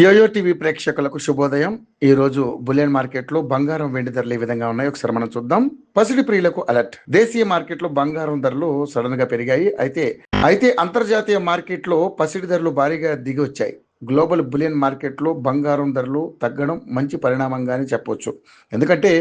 Yo-yo TV ప్రేక్షకులకు శుభోదయం. ఈ రోజు బులియన్ మార్కెట్లో బంగారం వెండి ధరలు ఏ విధంగా ఉన్నాయో ఒకసారి మనం చూద్దాం. పసిడి ప్రియులకు అలర్ట్. దేశీయ మార్కెట్లో బంగారం ధరలు సడన్ గా పెరిగాయి. అయితే అంతర్జాతీయ మార్కెట్లో పసిడి ధరలు భారీగా దిగి వచ్చాయి. గ్లోబల్ బులియన్ మార్కెట్లో బంగారం ధరలు తగ్గడం మంచి పరిణామంగానే చెప్పొచ్చు. ఎందుకంటే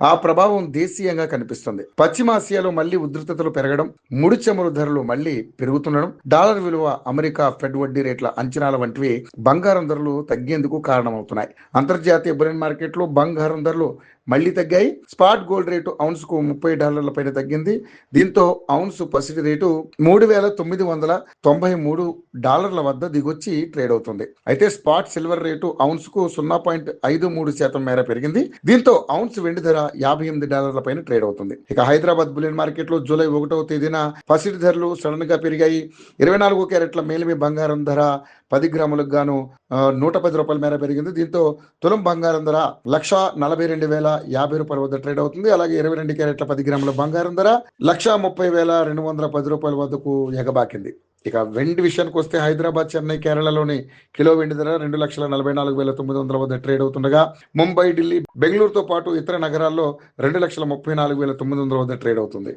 ఆ ప్రభావం దేశీయంగా కనిపిస్తుంది. పశ్చిమాసియాలో మళ్ళీ ఉధృతతలు పెరగడం, ముడి చమురు ధరలు మళ్ళీ పెరుగుతుండడం, డాలర్ విలువ, అమెరికా ఫెడ్ వడ్డీ రేట్ల అంచనాల వంటివి బంగారం ధరలు తగ్గేందుకు కారణమవుతున్నాయి. అంతర్జాతీయ బులియన్ మార్కెట్లో బంగారం ధరలు మళ్లీ తగ్గాయి. స్పాట్ గోల్డ్ రేటు ఔన్స్ కు $30 పైన తగ్గింది. దీంతో ఔన్స్ పసిడి రేటు $3,993 వద్ద దిగొచ్చి ట్రేడ్ అవుతుంది. అయితే స్పాట్ సిల్వర్ రేటు ఔన్స్ కు 0.53% మేర పెరిగింది. దీంతో ఔన్స్ వెండి ధర $58 పైన ట్రేడ్ అవుతుంది. ఇక హైదరాబాద్ బులియన్ మార్కెట్ లో జూలై 1వ తేదీన పసిడి ధరలు సడన్ గా పెరిగాయి. 24 క్యారెట్ల మేలిమి బంగారం ధర 10 గ్రాములకు గాను $110 మేర పెరిగింది. దీంతో తులం బంగారం ధర $1,42,050 వద్ద ట్రేడ్ అవుతుంది. అలాగే 22 క్యారెట్ల 10 గ్రాముల బంగారం ధర $130,210 వద్దకు ఎగబాకింది. ఇక వెండి విషయానికి వస్తే హైదరాబాద్, చెన్నై, కేరళలోని కిలో వెండి ధర 2,44,900 వద్ద ట్రేడ్ అవుతుండగా, ముంబై, ఢిల్లీ, బెంగళూరుతో పాటు ఇతర నగరాల్లో 2,34,900 వద్ద ట్రేడ్ అవుతుంది.